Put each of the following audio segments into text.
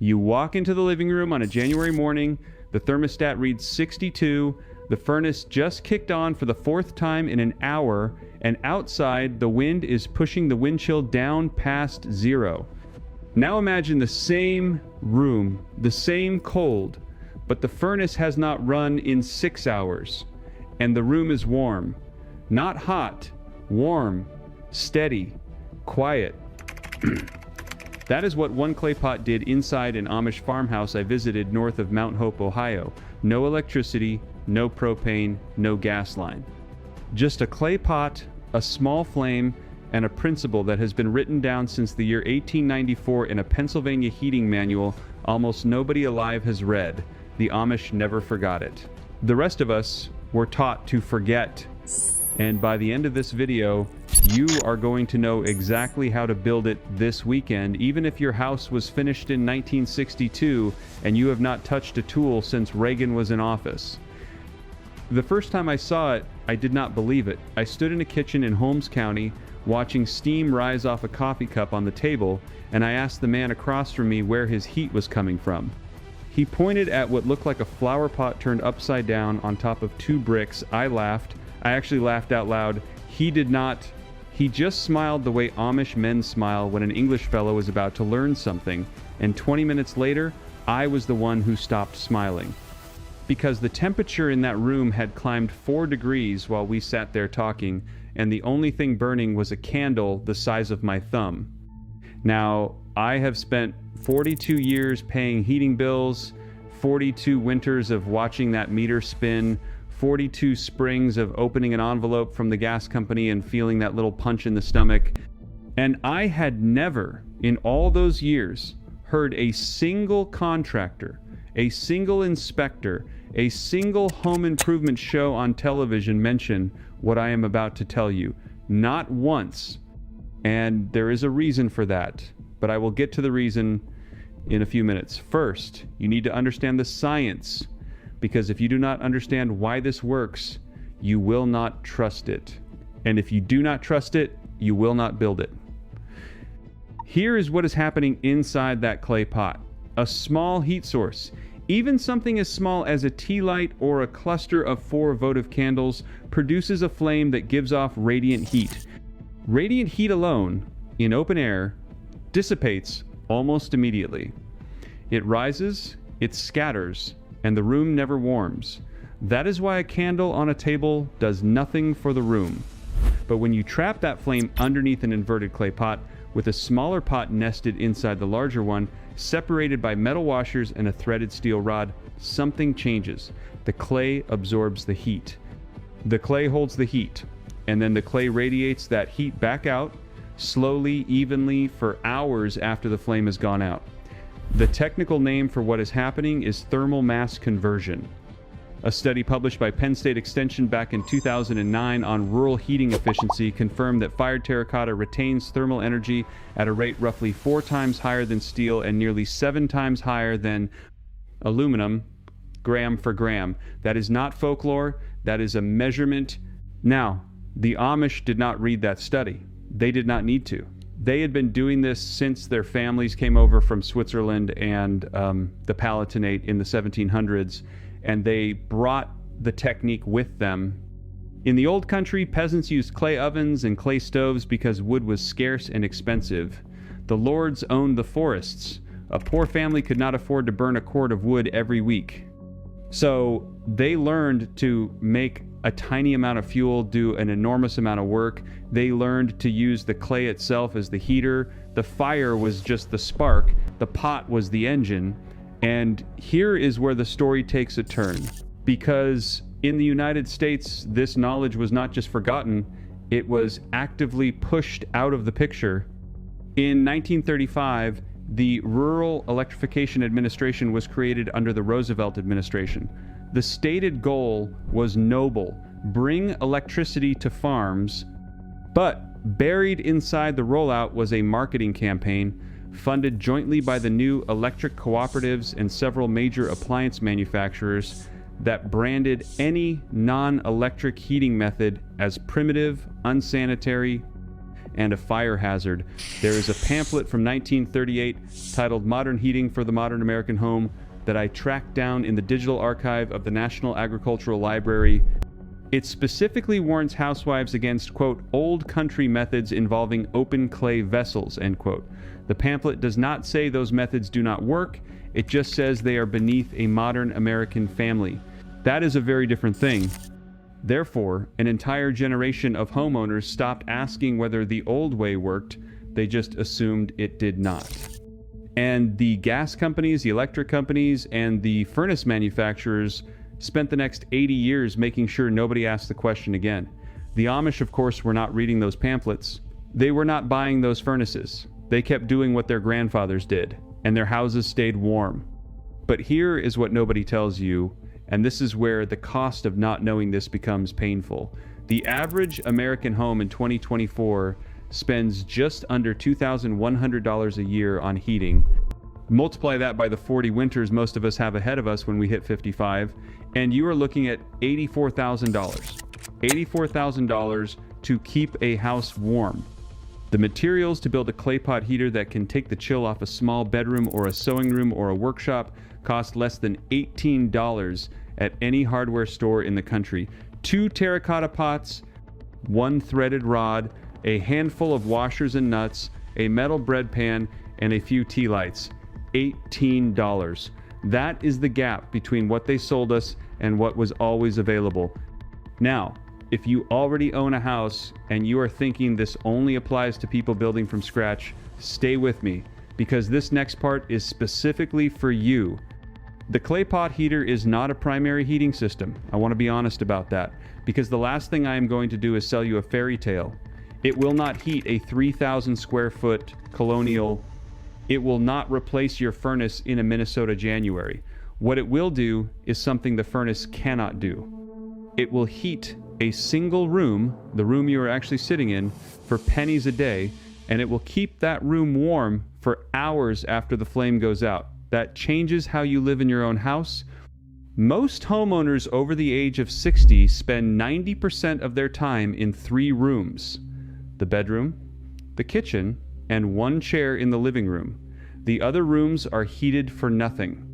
You walk into the living room on a January morning, the thermostat reads 62, the furnace just kicked on for the 4th time in an hour, and outside the wind is pushing the wind chill down past 0. Now imagine the same room, the same cold, but the furnace has not run in 6 hours, and the room is warm. Not hot, warm, steady, quiet. That is what one clay pot did inside an Amish farmhouse I visited north of Mount Hope, Ohio. No electricity, no propane, no gas line. Just a clay pot, a small flame, and a principle that has been written down since the year 1894 in a Pennsylvania heating manual almost nobody alive has read. The Amish never forgot it. The rest of us were taught to forget. And by the end of this video, you are going to know exactly how to build it this weekend, even if your house was finished in 1962 and you have not touched a tool since Reagan was in office. The first time I saw it, I did not believe it. I stood in a kitchen in Holmes County, watching steam rise off a coffee cup on the table, and I asked the man across from me where his heat was coming from. He pointed at what looked like a flower pot turned upside down on top of 2 bricks. I laughed. I actually laughed out loud. He did not. He just smiled the way Amish men smile when an English fellow is about to learn something, and 20 minutes later, I was the one who stopped smiling. Because the temperature in that room had climbed 4 degrees while we sat there talking, and the only thing burning was a candle the size of my thumb. Now, I have spent 42 years paying heating bills, 42 winters of watching that meter spin, 42 springs of opening an envelope from the gas company and feeling that little punch in the stomach. And I had never, in all those years, heard a single contractor, a single inspector, a single home improvement show on television mention what I am about to tell you. Not once. And there is a reason for that, but I will get to the reason in a few minutes. First, you need to understand the science, because if you do not understand why this works, you will not trust it. And if you do not trust it, you will not build it. Here is what is happening inside that clay pot. A small heat source. Even something as small as a tea light or a cluster of 4 votive candles produces a flame that gives off radiant heat. Radiant heat alone, in open air, dissipates almost immediately. It rises, it scatters, and the room never warms. That is why a candle on a table does nothing for the room. But when you trap that flame underneath an inverted clay pot, with a smaller pot nested inside the larger one, separated by metal washers and a threaded steel rod, something changes. The clay absorbs the heat. The clay holds the heat, and then the clay radiates that heat back out, slowly, evenly, for hours after the flame has gone out. The technical name for what is happening is thermal mass conversion. A study published by Penn State Extension back in 2009 on rural heating efficiency confirmed that fired terracotta retains thermal energy at a rate roughly 4 times higher than steel and nearly 7 times higher than aluminum, gram for gram. That is not folklore, that is a measurement. Now, the Amish did not read that study. They did not need to. They had been doing this since their families came over from Switzerland and the Palatinate in the 1700s, and they brought the technique with them. In the old country, peasants used clay ovens and clay stoves because wood was scarce and expensive. The lords owned the forests. A poor family could not afford to burn a cord of wood every week. So they learned to make a tiny amount of fuel do an enormous amount of work. They learned to use the clay itself as the heater. The fire was just the spark. The pot was the engine. And here is where the story takes a turn. Because in the United States, this knowledge was not just forgotten, it was actively pushed out of the picture. In 1935, the Rural Electrification Administration was created under the Roosevelt administration. The stated goal was noble: bring electricity to farms, but buried inside the rollout was a marketing campaign funded jointly by the new electric cooperatives and several major appliance manufacturers that branded any non-electric heating method as primitive, unsanitary, and a fire hazard. There is a pamphlet from 1938 titled Modern Heating for the Modern American Home that I tracked down in the digital archive of the National Agricultural Library. It specifically warns housewives against, quote, old country methods involving open clay vessels, end quote. The pamphlet does not say those methods do not work, it just says they are beneath a modern American family. That is a very different thing. Therefore, an entire generation of homeowners stopped asking whether the old way worked, they just assumed it did not. And the gas companies, the electric companies, and the furnace manufacturers spent the next 80 years making sure nobody asked the question again. The Amish, of course, were not reading those pamphlets. They were not buying those furnaces. They kept doing what their grandfathers did, and their houses stayed warm. But here is what nobody tells you, and this is where the cost of not knowing this becomes painful. The average American home in 2024 spends just under $2,100 a year on heating. Multiply that by the 40 winters most of us have ahead of us when we hit 55, and you are looking at $84,000. $84,000 to keep a house warm. The materials to build a clay pot heater that can take the chill off a small bedroom or a sewing room or a workshop cost less than $18 at any hardware store in the country. 2 terracotta pots, 1 threaded rod, a handful of washers and nuts, a metal bread pan, and a few tea lights. $18. That is the gap between what they sold us and what was always available. Now, if you already own a house and you are thinking this only applies to people building from scratch, stay with me, because this next part is specifically for you. The clay pot heater is not a primary heating system. I want to be honest about that, because the last thing I am going to do is sell you a fairy tale. It will not heat a 3,000 square foot colonial. It will not replace your furnace in a Minnesota January. What it will do is something the furnace cannot do. It will heat a single room, the room you are actually sitting in, for pennies a day, and it will keep that room warm for hours after the flame goes out. That changes how you live in your own house. Most homeowners over the age of 60 spend 90% of their time in 3 rooms: the bedroom, the kitchen, and 1 chair in the living room. The other rooms are heated for nothing.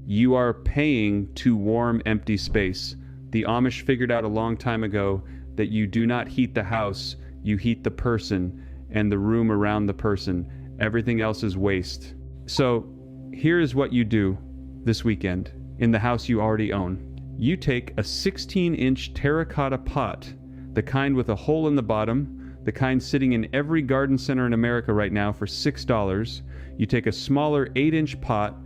You are paying to warm empty space. The Amish figured out a long time ago that you do not heat the house, you heat the person and the room around the person. Everything else is waste. So here is what you do this weekend in the house you already own. You take a 16-inch terracotta pot, the kind with a hole in the bottom, the kind sitting in every garden center in America right now for $6. You take a smaller 8-inch pot,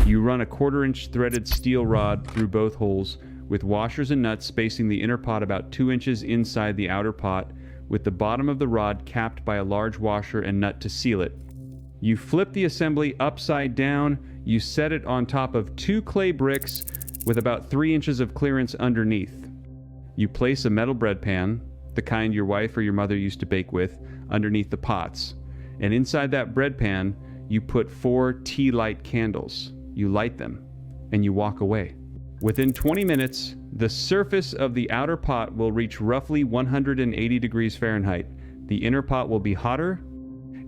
you run a 1/4-inch threaded steel rod through both holes, with washers and nuts spacing the inner pot about 2 inches inside the outer pot, with the bottom of the rod capped by a large washer and nut to seal it. You flip the assembly upside down, you set it on top of 2 clay bricks with about 3 inches of clearance underneath. You place a metal bread pan, the kind your wife or your mother used to bake with, underneath the pots. And inside that bread pan, you put 4 tea light candles. You light them, and you walk away. Within 20 minutes, the surface of the outer pot will reach roughly 180 degrees Fahrenheit. The inner pot will be hotter,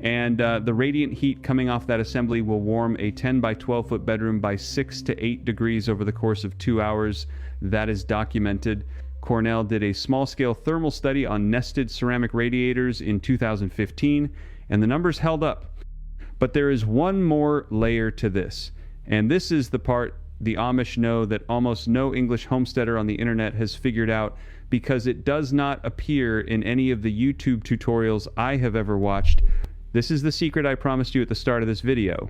and the radiant heat coming off that assembly will warm a 10 by 12 foot bedroom by 6 to 8 degrees over the course of 2 hours. That is documented. Cornell did a small-scale thermal study on nested ceramic radiators in 2015, and the numbers held up. But there is one more layer to this, and this is the part the Amish know that almost no English homesteader on the internet has figured out, because it does not appear in any of the YouTube tutorials I have ever watched. This is the secret I promised you at the start of this video,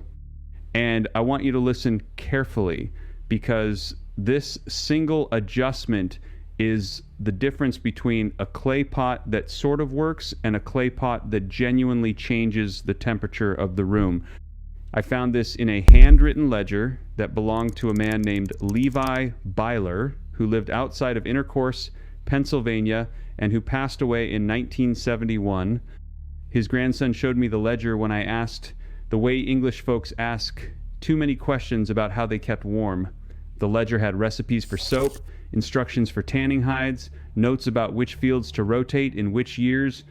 and I want you to listen carefully, because this single adjustment is the difference between a clay pot that sort of works and a clay pot that genuinely changes the temperature of the room. I found this in a handwritten ledger that belonged to a man named Levi Byler, who lived outside of Intercourse, Pennsylvania, and who passed away in 1971. His grandson showed me the ledger when I asked the way English folks ask too many questions about how they kept warm. The ledger had recipes for soap, instructions for tanning hides, notes about which fields to rotate in which years.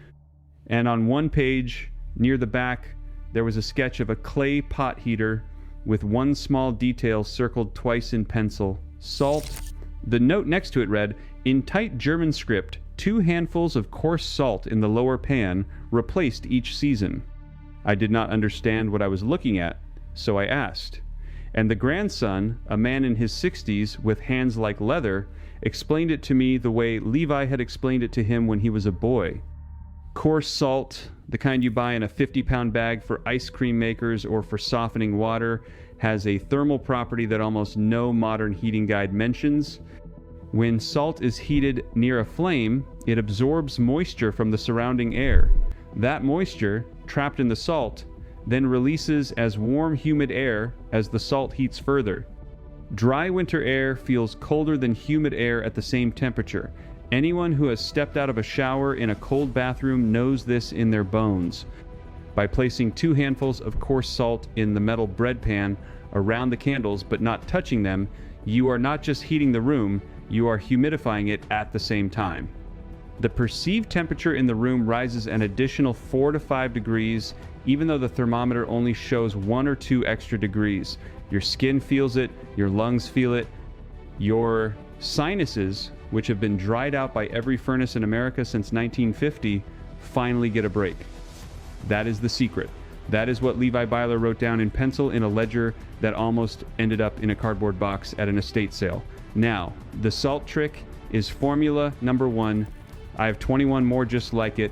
And on one page, near the back, there was a sketch of a clay pot heater with one small detail circled twice in pencil. Salt. The note next to it read, "In tight German script, 2 handfuls of coarse salt in the lower pan, replaced each season." I did not understand what I was looking at, so I asked. And the grandson, a man in his 60s with hands like leather, explained it to me the way Levi had explained it to him when he was a boy. Coarse salt, the kind you buy in a 50-pound bag for ice cream makers or for softening water, has a thermal property that almost no modern heating guide mentions. When salt is heated near a flame, it absorbs moisture from the surrounding air. That moisture, trapped in the salt, then releases as warm, humid air as the salt heats further. Dry winter air feels colder than humid air at the same temperature. Anyone who has stepped out of a shower in a cold bathroom knows this in their bones. By placing 2 handfuls of coarse salt in the metal bread pan around the candles but not touching them, you are not just heating the room, you are humidifying it at the same time. The perceived temperature in the room rises an additional 4 to 5 degrees, even though the thermometer only shows 1 or 2 extra degrees. Your skin feels it, your lungs feel it, your sinuses, which have been dried out by every furnace in America since 1950, finally get a break. That is the secret. That is what Levi Byler wrote down in pencil in a ledger that almost ended up in a cardboard box at an estate sale. Now, the salt trick is formula number 1. I have 21 more just like it.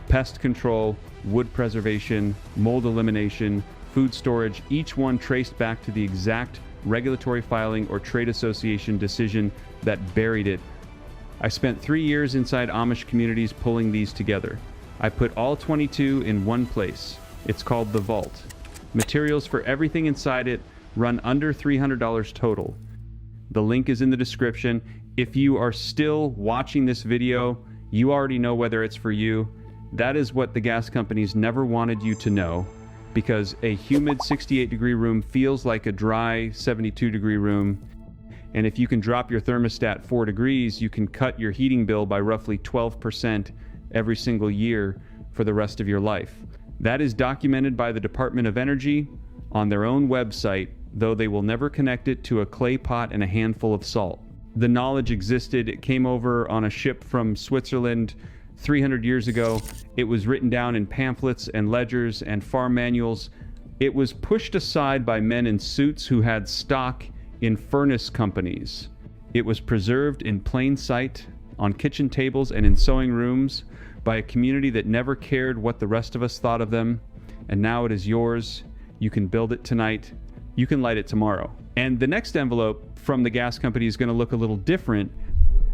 Pest control, wood preservation, mold elimination, food storage, each one traced back to the exact regulatory filing or trade association decision that buried it. I spent 3 years inside Amish communities pulling these together. I put all 22 in one place. It's called the vault. Materials for everything inside it run under $300 total. The link is in the description. If you are still watching this video, you already know whether it's for you. That is what the gas companies never wanted you to know, because a humid 68-degree room feels like a dry 72-degree room. And if you can drop your thermostat 4 degrees, you can cut your heating bill by roughly 12% every single year for the rest of your life. That is documented by the Department of Energy on their own website, though they will never connect it to a clay pot and a handful of salt. The knowledge existed. It came over on a ship from Switzerland 300 years ago. It was written down in pamphlets and ledgers and farm manuals. It was pushed aside by men in suits who had stock in furnace companies. It was preserved in plain sight on kitchen tables and in sewing rooms by a community that never cared what the rest of us thought of them. And now it is yours. You can build it tonight. You can light it tomorrow. And the next envelope from the gas company is going to look a little different.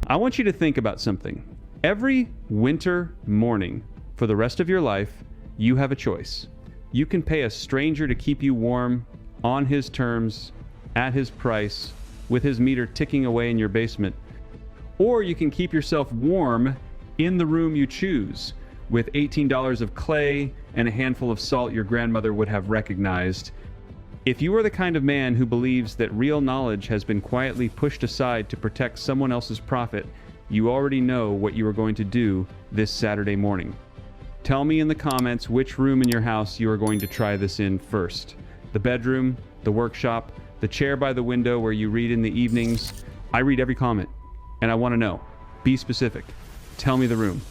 I want you to think about something. Every winter morning for the rest of your life, you have a choice. You can pay a stranger to keep you warm on his terms, at his price, with his meter ticking away in your basement. Or you can keep yourself warm in the room you choose with $18 of clay and a handful of salt your grandmother would have recognized. If you are the kind of man who believes that real knowledge has been quietly pushed aside to protect someone else's profit, you already know what you are going to do this Saturday morning. Tell me in the comments which room in your house you are going to try this in first. The bedroom, the workshop, the chair by the window where you read in the evenings. I read every comment, and I want to know. Be specific. Tell me the room.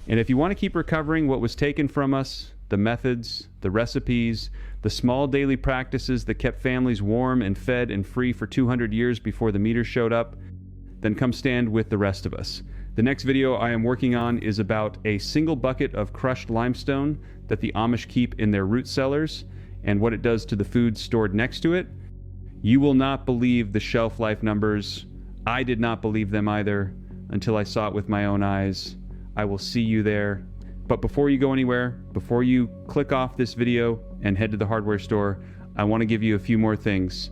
And if you want to keep recovering what was taken from us, the methods, the recipes, the small daily practices that kept families warm and fed and free for 200 years before the meter showed up, then come stand with the rest of us. The next video I am working on is about a single bucket of crushed limestone that the Amish keep in their root cellars and what it does to the food stored next to it. You will not believe the shelf life numbers. I did not believe them either until I saw it with my own eyes. I will see you there. But before you go anywhere, before you click off this video and head to the hardware store, I want to give you a few more things.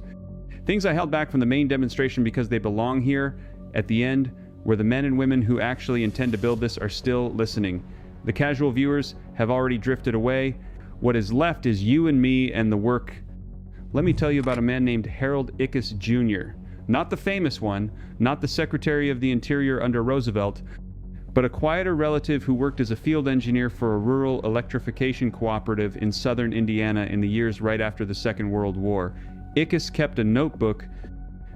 Things I held back from the main demonstration because they belong here at the end, where the men and women who actually intend to build this are still listening. The casual viewers have already drifted away. What is left is you and me and the work. Let me tell you about a man named Harold Ickes Jr. Not the famous one, not the Secretary of the Interior under Roosevelt, but a quieter relative who worked as a field engineer for a rural electrification cooperative in southern Indiana in the years right after the Second World War. Ickes kept a notebook.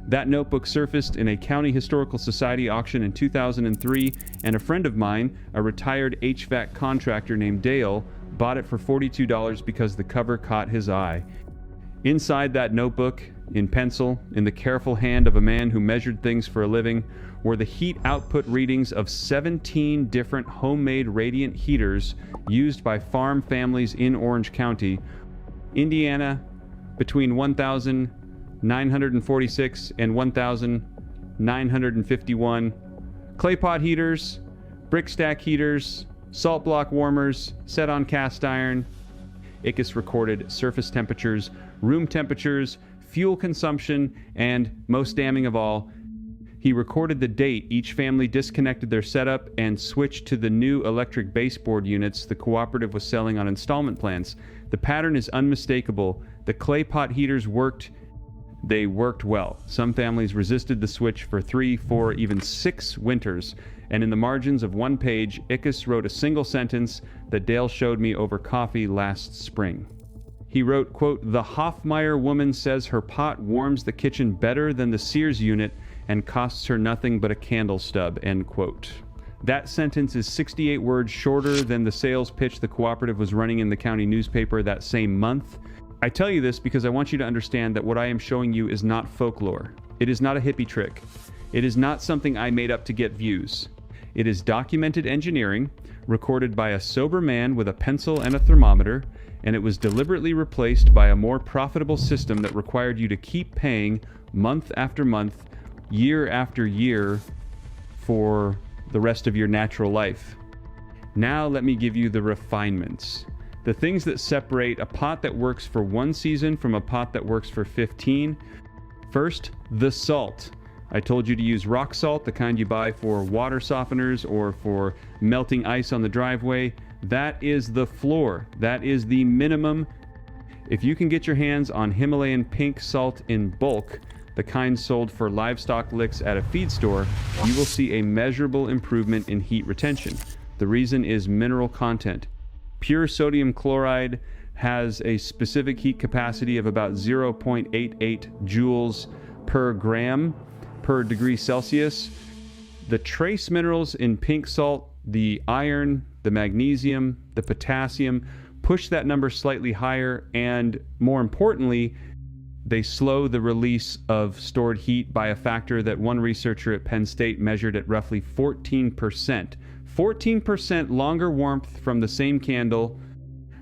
That notebook surfaced in a County Historical Society auction in 2003, and a friend of mine, a retired HVAC contractor named Dale, bought it for $42 because the cover caught his eye. Inside that notebook, in pencil, in the careful hand of a man who measured things for a living, were the heat output readings of 17 different homemade radiant heaters used by farm families in Orange County, Indiana, between 1,946 and 1,951. Clay pot heaters, brick stack heaters, salt block warmers, set on cast iron. Ickes recorded surface temperatures, room temperatures, fuel consumption, and, most damning of all, he recorded the date each family disconnected their setup and switched to the new electric baseboard units the cooperative was selling on installment plans. The pattern is unmistakable. The clay pot heaters worked. They worked well. Some families resisted the switch for 3, 4, even 6 winters, and in the margins of one page, Ickes wrote a single sentence that Dale showed me over coffee last spring. He wrote, quote, "The Hoffmeyer woman says her pot warms the kitchen better than the Sears unit and costs her nothing but a candle stub," end quote. That sentence is 68 words shorter than the sales pitch the cooperative was running in the county newspaper that same month. I tell you this because I want you to understand that what I am showing you is not folklore. It is not a hippie trick. It is not something I made up to get views. It is documented engineering, recorded by a sober man with a pencil and a thermometer, and it was deliberately replaced by a more profitable system that required you to keep paying month after month, year after year, for the rest of your natural life. Now let me give you the refinements. The things that separate a pot that works for one season from a pot that works for 15. First, the salt. I told you to use rock salt, the kind you buy for water softeners or for melting ice on the driveway. That is the floor. That is the minimum. If you can get your hands on Himalayan pink salt in bulk, the kind sold for livestock licks at a feed store, you will see a measurable improvement in heat retention. The reason is mineral content. Pure sodium chloride has a specific heat capacity of about 0.88 joules per gram per degree Celsius. The trace minerals in pink salt, the iron, the magnesium, the potassium, push that number slightly higher, and more importantly, they slow the release of stored heat by a factor that one researcher at Penn State measured at roughly 14%. 14% longer warmth from the same candle.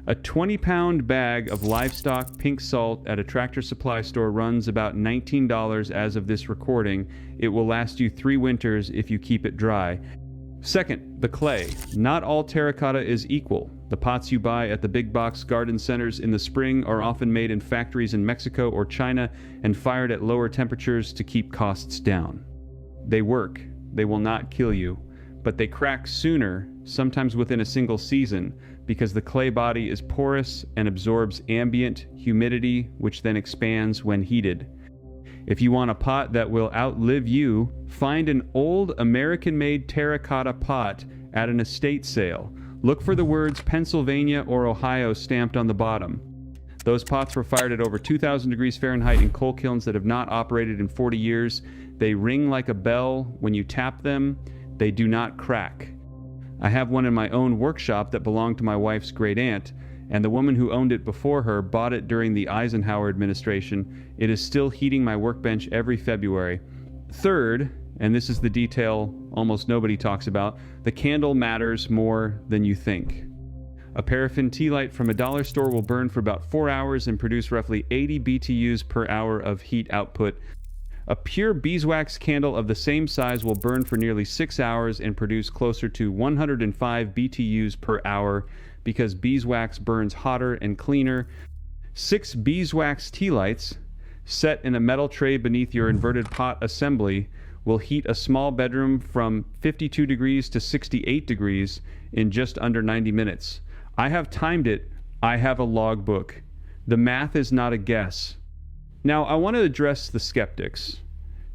A 20-pound bag of livestock pink salt at a Tractor Supply store runs about $19 as of this recording. It will last you 3 winters if you keep it dry. Second, the clay. Not all terracotta is equal. The pots you buy at the big box garden centers in the spring are often made in factories in Mexico or China and fired at lower temperatures to keep costs down. They work. They will not kill you. But they crack sooner, sometimes within a single season, because the clay body is porous and absorbs ambient humidity, which then expands when heated. If you want a pot that will outlive you, find an old American-made terracotta pot at an estate sale. Look for the words Pennsylvania or Ohio stamped on the bottom. Those pots were fired at over 2,000 degrees Fahrenheit in coal kilns that have not operated in 40 years. They ring like a bell when you tap them. They do not crack. I have one in my own workshop that belonged to my wife's great aunt, and the woman who owned it before her bought it during the Eisenhower administration. It is still heating my workbench every February. Third, and this is the detail almost nobody talks about, the candle matters more than you think. A paraffin tea light from a dollar store will burn for about 4 hours and produce roughly 80 BTUs per hour of heat output. A pure beeswax candle of the same size will burn for nearly 6 hours and produce closer to 105 BTUs per hour because beeswax burns hotter and cleaner. 6 beeswax tea lights set in a metal tray beneath your inverted pot assembly will heat a small bedroom from 52 degrees to 68 degrees in just under 90 minutes. I have timed it. I have a logbook. The math is not a guess. Now, I want to address the skeptics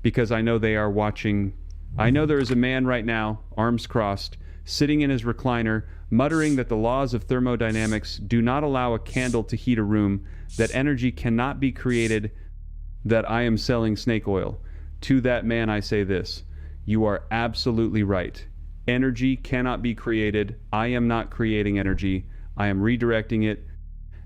because I know they are watching. I know there is a man right now, arms crossed, sitting in his recliner, muttering that the laws of thermodynamics do not allow a candle to heat a room, that energy cannot be created, that I am selling snake oil. To that man I say this: you are absolutely right. Energy cannot be created. I am not creating energy. I am redirecting it.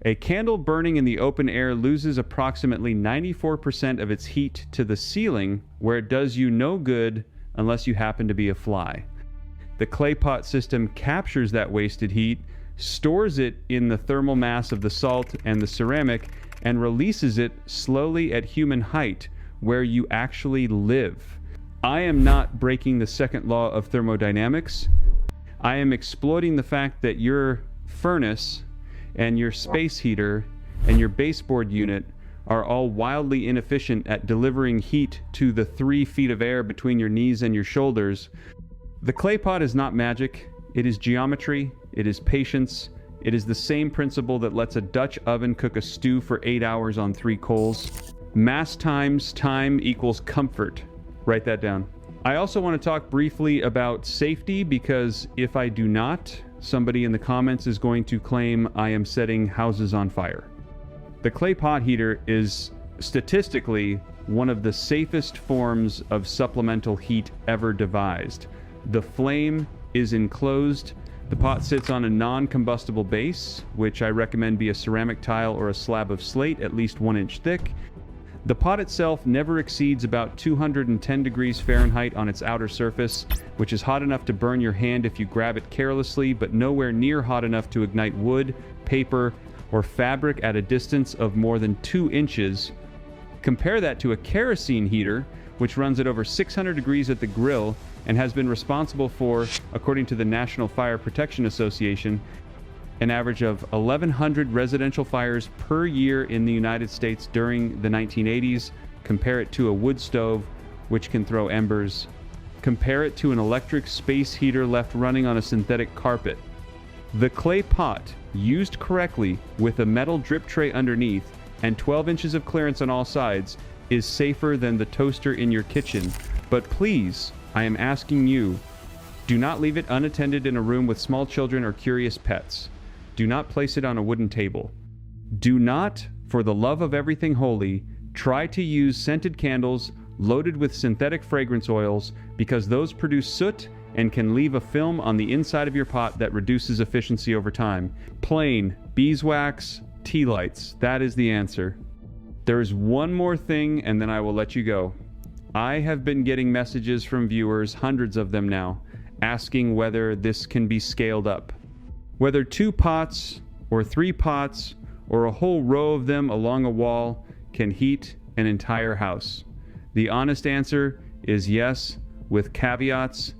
A candle burning in the open air loses approximately 94% of its heat to the ceiling, where it does you no good unless you happen to be a fly. The clay pot system captures that wasted heat, stores it in the thermal mass of the salt and the ceramic, and releases it slowly at human height, where you actually live. I am not breaking the second law of thermodynamics. I am exploiting the fact that your furnace and your space heater and your baseboard unit are all wildly inefficient at delivering heat to the 3 feet of air between your knees and your shoulders. The clay pot is not magic. It is geometry. It is patience. It is the same principle that lets a Dutch oven cook a stew for 8 hours on 3 coals. Mass times time equals comfort. Write that down. I also want to talk briefly about safety, because if I do not, somebody in the comments is going to claim I am setting houses on fire. The clay pot heater is statistically one of the safest forms of supplemental heat ever devised. The flame is enclosed. The pot sits on a non-combustible base, which I recommend be a ceramic tile or a slab of slate at least 1 inch thick. The pot itself never exceeds about 210 degrees Fahrenheit on its outer surface, which is hot enough to burn your hand if you grab it carelessly, but nowhere near hot enough to ignite wood, paper, or fabric at a distance of more than 2 inches. Compare that to a kerosene heater, which runs at over 600 degrees at the grill and has been responsible for, according to the National Fire Protection Association, an average of 1,100 residential fires per year in the United States during the 1980s. Compare it to a wood stove, which can throw embers. Compare it to an electric space heater left running on a synthetic carpet. The clay pot, used correctly with a metal drip tray underneath and 12 inches of clearance on all sides, is safer than the toaster in your kitchen. But please, I am asking you, do not leave it unattended in a room with small children or curious pets. Do not place it on a wooden table. Do not, for the love of everything holy, try to use scented candles loaded with synthetic fragrance oils, because those produce soot and can leave a film on the inside of your pot that reduces efficiency over time. Plain beeswax, tea lights. That is the answer. There is one more thing, and then I will let you go. I have been getting messages from viewers, hundreds of them now, asking whether this can be scaled up. Whether 2 pots or 3 pots or a whole row of them along a wall can heat an entire house. The honest answer is yes, with caveats.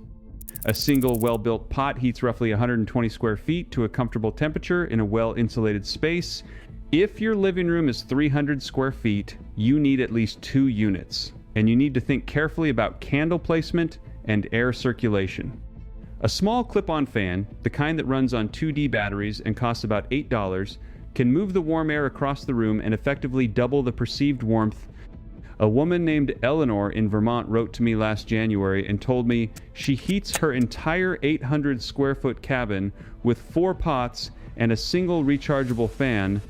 A single well-built pot heats roughly 120 square feet to a comfortable temperature in a well-insulated space. If your living room is 300 square feet, you need at least 2 units, and you need to think carefully about candle placement and air circulation. A small clip-on fan, the kind that runs on 2D batteries and costs about $8, can move the warm air across the room and effectively double the perceived warmth. A woman named Eleanor in Vermont wrote to me last January and told me she heats her entire 800 square foot cabin with 4 pots and a single rechargeable fan,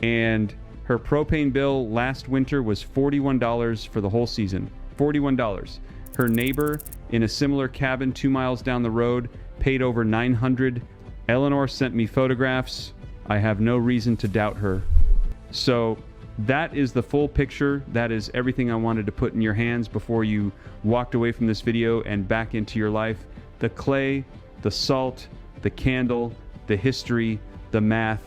and her propane bill last winter was $41 for the whole season. $41. Her neighbor in a similar cabin 2 miles down the road paid over $900. Eleanor sent me photographs. I have no reason to doubt her. So that is the full picture. That is everything I wanted to put in your hands before you walked away from this video and back into your life. The clay, the salt, the candle, the history, the math,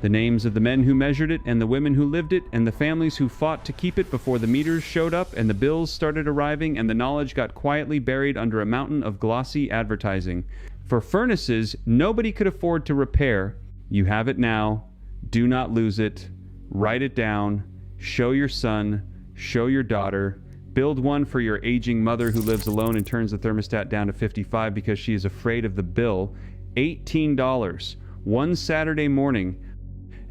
the names of the men who measured it and the women who lived it and the families who fought to keep it before the meters showed up and the bills started arriving and the knowledge got quietly buried under a mountain of glossy advertising. For furnaces nobody could afford to repair. You have it now. Do not lose it. Write it down. Show your son. Show your daughter. Build one for your aging mother who lives alone and turns the thermostat down to 55 because she is afraid of the bill. $18. One Saturday morning.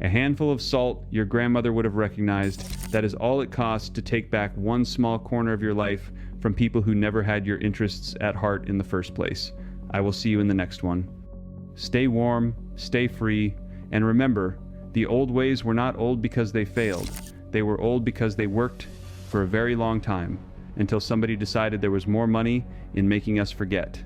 A handful of salt your grandmother would have recognized. That is all it costs to take back one small corner of your life from people who never had your interests at heart in the first place. I will see you in the next one. Stay warm, stay free, and remember, the old ways were not old because they failed. They were old because they worked for a very long time, until somebody decided there was more money in making us forget.